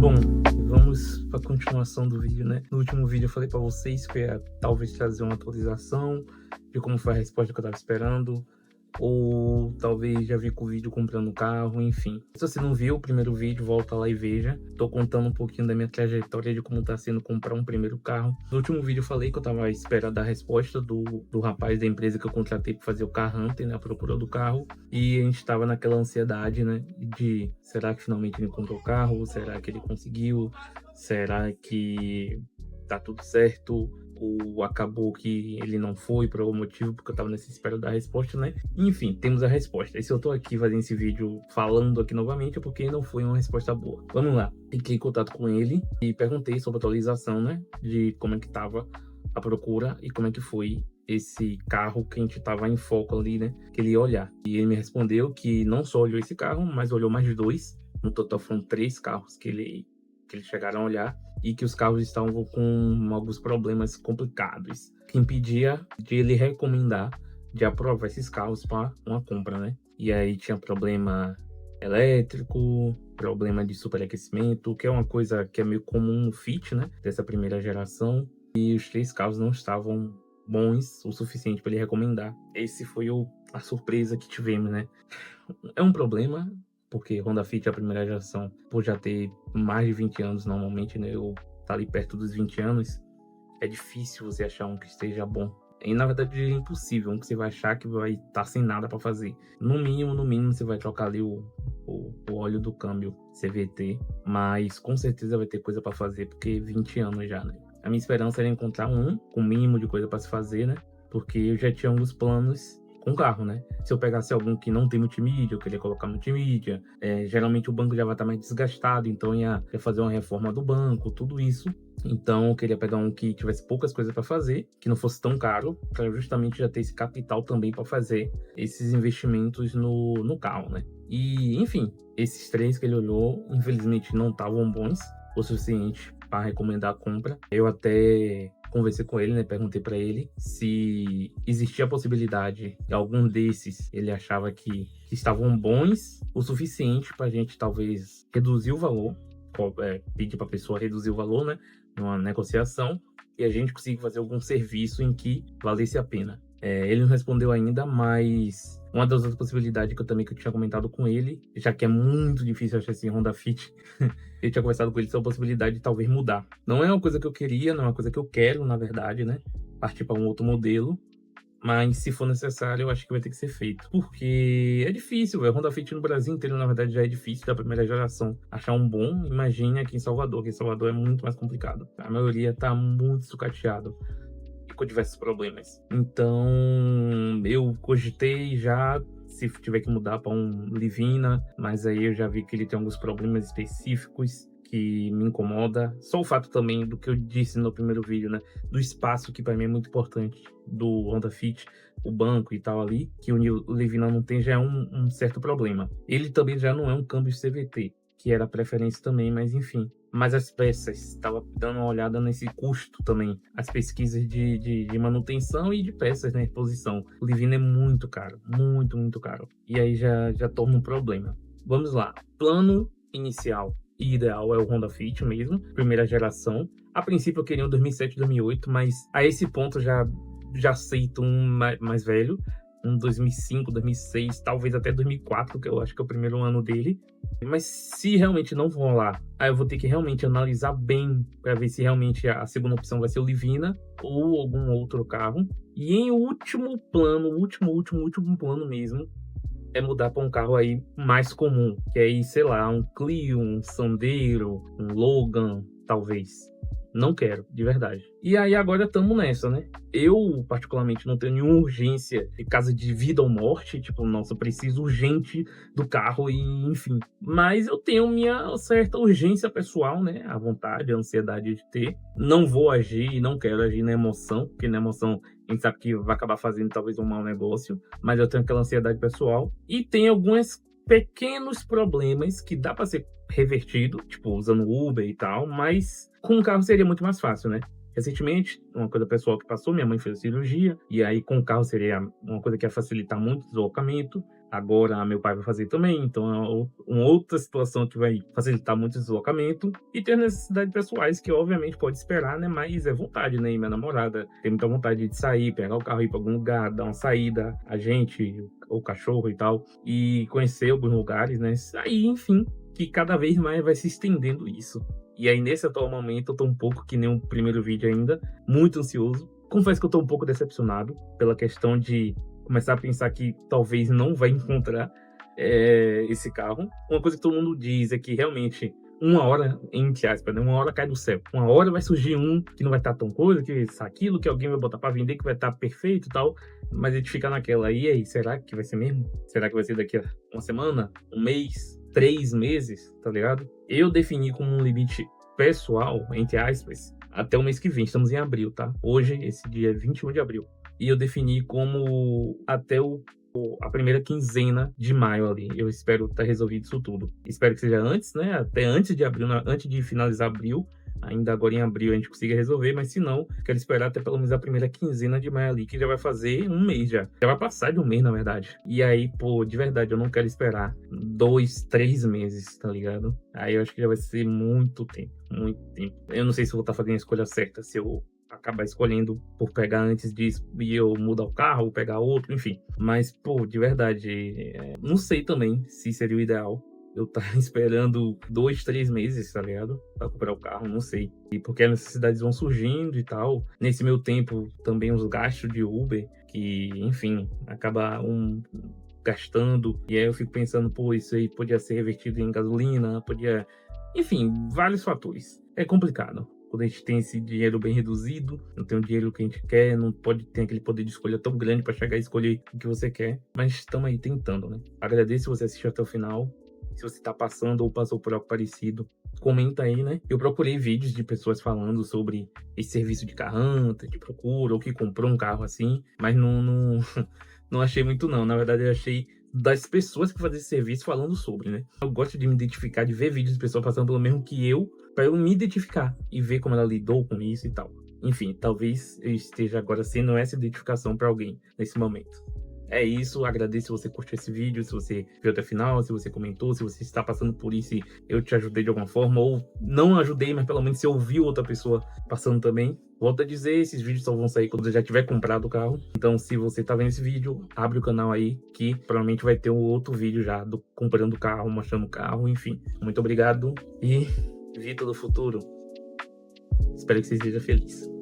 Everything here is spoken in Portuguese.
Bom, vamos para a continuação do vídeo, né? No último vídeo eu falei para vocês que eu ia talvez trazer uma atualização de como foi a resposta que eu estava esperando, ou talvez já vi com o vídeo comprando o carro, enfim. Se você não viu o primeiro vídeo, volta lá e veja. Tô contando um pouquinho da minha trajetória de como tá sendo comprar um primeiro carro. No último vídeo eu falei que eu tava à espera da resposta do rapaz da empresa que eu contratei para fazer o Car Hunter, né, a procura do carro. E a gente tava naquela ansiedade, né, de será que finalmente ele encontrou o carro? Será que ele conseguiu? Será que tá tudo certo? Ou acabou que ele não foi por algum motivo, porque eu tava nessa espera da resposta, né? Enfim, temos a resposta. E se eu tô aqui fazendo esse vídeo falando aqui novamente é porque não foi uma resposta boa. Vamos lá. Fiquei em contato com ele e perguntei sobre a atualização, né? De como é que tava a procura e como é que foi esse carro que a gente tava em foco ali, né? Que ele ia olhar. E ele me respondeu que não só olhou esse carro, mas olhou mais dois. No total foram 3 carros que eles chegaram a olhar, e que os carros estavam com alguns problemas complicados, que impedia de ele recomendar de aprovar esses carros para uma compra, né? E aí tinha problema elétrico, problema de superaquecimento, que é uma coisa que é meio comum no Fit, né? Dessa primeira geração. E os 3 carros não estavam bons o suficiente para ele recomendar. Esse foi a surpresa que tivemos, né? É um problema, porque Honda Fit é a primeira geração, por já ter mais de 20 anos normalmente, né? Eu tá ali perto dos 20 anos, é difícil você achar um que esteja bom. E na verdade é impossível, um que você vai achar que vai estar sem nada para fazer. No mínimo, você vai trocar ali o óleo do câmbio CVT, mas com certeza vai ter coisa para fazer, porque 20 anos já, né? A minha esperança era encontrar um com o mínimo de coisa para se fazer, né? Porque eu já tinha alguns planos com o carro, né? Se eu pegasse algum que não tem multimídia, eu queria colocar multimídia, geralmente o banco já vai estar mais desgastado, então ia fazer uma reforma do banco, tudo isso. Então eu queria pegar um que tivesse poucas coisas para fazer, que não fosse tão caro, para justamente já ter esse capital também para fazer esses investimentos no carro, né? E enfim, esses 3 que ele olhou, infelizmente não estavam bons o suficiente para recomendar a compra. Eu até conversei com ele, né? Perguntei para ele se existia a possibilidade de algum desses ele achava que estavam bons o suficiente para a gente talvez reduzir o valor, pedir para a pessoa reduzir o valor, né? Numa negociação, e a gente conseguir fazer algum serviço em que valesse a pena. Ele não respondeu ainda, mas uma das outras possibilidades que eu tinha comentado com ele, já que é muito difícil achar esse Honda Fit, eu tinha conversado com ele sobre a possibilidade de talvez mudar. Não é uma coisa que eu queria, não é uma coisa que eu quero, na verdade, né? Partir para um outro modelo, mas se for necessário, eu acho que vai ter que ser feito. Porque é difícil, velho. Honda Fit no Brasil inteiro, na verdade, já é difícil da primeira geração achar um bom. Imagine aqui em Salvador, que em Salvador é muito mais complicado. A maioria tá muito sucateado e com diversos problemas. Então, eu cogitei já se tiver que mudar para um Livina, mas aí eu já vi que ele tem alguns problemas específicos que me incomoda. Só o fato também do que eu disse no primeiro vídeo, né? Do espaço, que para mim é muito importante, do Honda Fit, o banco e tal ali, que o Livina não tem, já é um certo problema. Ele também já não é um câmbio CVT, que era a preferência também, mas enfim. Mas as peças, estava dando uma olhada nesse custo também, as pesquisas de manutenção e de peças na exposição. O Livina é muito caro, muito caro. E aí já torna um problema. Vamos lá, plano inicial e ideal é o Honda Fit mesmo, primeira geração. A princípio eu queria um 2007, 2008, mas a esse ponto já aceito um mais velho, um 2005, 2006, talvez até 2004, que eu acho que é o primeiro ano dele. Mas se realmente não vão lá, aí eu vou ter que realmente analisar bem para ver se realmente a segunda opção vai ser o Livina ou algum outro carro. E em último plano, último plano mesmo, é mudar para um carro aí mais comum, que é aí, sei lá, um Clio, um Sandero, um Logan, talvez. Não quero, de verdade. E aí agora estamos nessa, né? Eu, particularmente, não tenho nenhuma urgência de caso de vida ou morte. Tipo, nossa, eu preciso urgente do carro e enfim. Mas eu tenho minha certa urgência pessoal, né? A vontade, a ansiedade de ter. Não vou agir e não quero agir na emoção, porque na emoção a gente sabe que vai acabar fazendo talvez um mau negócio. Mas eu tenho aquela ansiedade pessoal. E tem alguns pequenos problemas que dá para ser revertido, tipo, usando Uber e tal, mas com o carro seria muito mais fácil, né? Recentemente, uma coisa pessoal que passou, minha mãe fez cirurgia, e aí com o carro seria uma coisa que ia facilitar muito o deslocamento. Agora meu pai vai fazer também, então é uma outra situação que vai facilitar muito o deslocamento. E tem as necessidades pessoais que obviamente pode esperar, né? Mas é vontade, né? E minha namorada tem muita vontade de sair, pegar o carro, ir pra algum lugar, dar uma saída, a gente, o cachorro e tal, e conhecer alguns lugares, né? Aí, enfim, que cada vez mais vai se estendendo isso. E aí, nesse atual momento, eu tô um pouco que nem o primeiro vídeo ainda, muito ansioso. Confesso que eu tô um pouco decepcionado pela questão de começar a pensar que talvez não vai encontrar esse carro. Uma coisa que todo mundo diz é que realmente uma hora, entre aspas, né, uma hora cai do céu. Uma hora vai surgir um que não vai estar tão coisa, que aquilo, que alguém vai botar para vender, que vai estar perfeito e tal. Mas a gente fica naquela, e aí, será que vai ser mesmo? Será que vai ser daqui a uma semana, um mês, 3 meses, tá ligado? Eu defini como um limite pessoal, entre aspas, até o mês que vem. Estamos em abril, tá? Hoje, esse dia é 21 de abril. E eu defini como até a primeira quinzena de maio ali. Eu espero estar resolvido isso tudo. Espero que seja antes, né? Até antes de abril, antes de finalizar abril. Ainda agora em abril a gente consiga resolver, mas se não, quero esperar até pelo menos a primeira quinzena de maio ali, que já vai fazer um mês já. Já vai passar de um mês, na verdade. E aí, pô, de verdade, eu não quero esperar 2, 3 meses, tá ligado? Aí eu acho que já vai ser muito tempo, muito tempo. Eu não sei se eu vou estar fazendo a escolha certa, se eu acabar escolhendo por pegar antes disso e eu mudar o carro ou pegar outro, enfim. Mas, pô, de verdade, não sei também se seria o ideal eu tá esperando 2, 3 meses, tá ligado? Pra comprar o carro, não sei. E porque as necessidades vão surgindo e tal. Nesse meu tempo, também os gastos de Uber, que, enfim, acaba gastando. E aí eu fico pensando, pô, isso aí podia ser revertido em gasolina, podia... Enfim, vários fatores. É complicado. Quando a gente tem esse dinheiro bem reduzido, não tem o dinheiro que a gente quer, não pode ter aquele poder de escolha tão grande para chegar e escolher o que você quer. Mas estamos aí tentando, né? Agradeço se você assistiu até o final. Se você está passando ou passou por algo parecido, comenta aí, né? Eu procurei vídeos de pessoas falando sobre esse serviço de carranca, de procura, ou que comprou um carro assim, mas não achei muito não. Na verdade, eu achei das pessoas que fazem esse serviço falando sobre, né? Eu gosto de me identificar, de ver vídeos de pessoas passando pelo mesmo que eu, para eu me identificar e ver como ela lidou com isso e tal. Enfim, talvez eu esteja agora sendo essa identificação para alguém nesse momento. É isso, agradeço se você curtiu esse vídeo, se você viu até o final, se você comentou, se você está passando por isso e eu te ajudei de alguma forma, ou não ajudei, mas pelo menos você ouviu outra pessoa passando também. Volto a dizer, esses vídeos só vão sair quando eu já tiver comprado o carro. Então, se você está vendo esse vídeo, abre o canal aí, que provavelmente vai ter um outro vídeo já do comprando o carro, mostrando o carro, enfim. Muito obrigado e Vitor do futuro. Espero que você esteja feliz.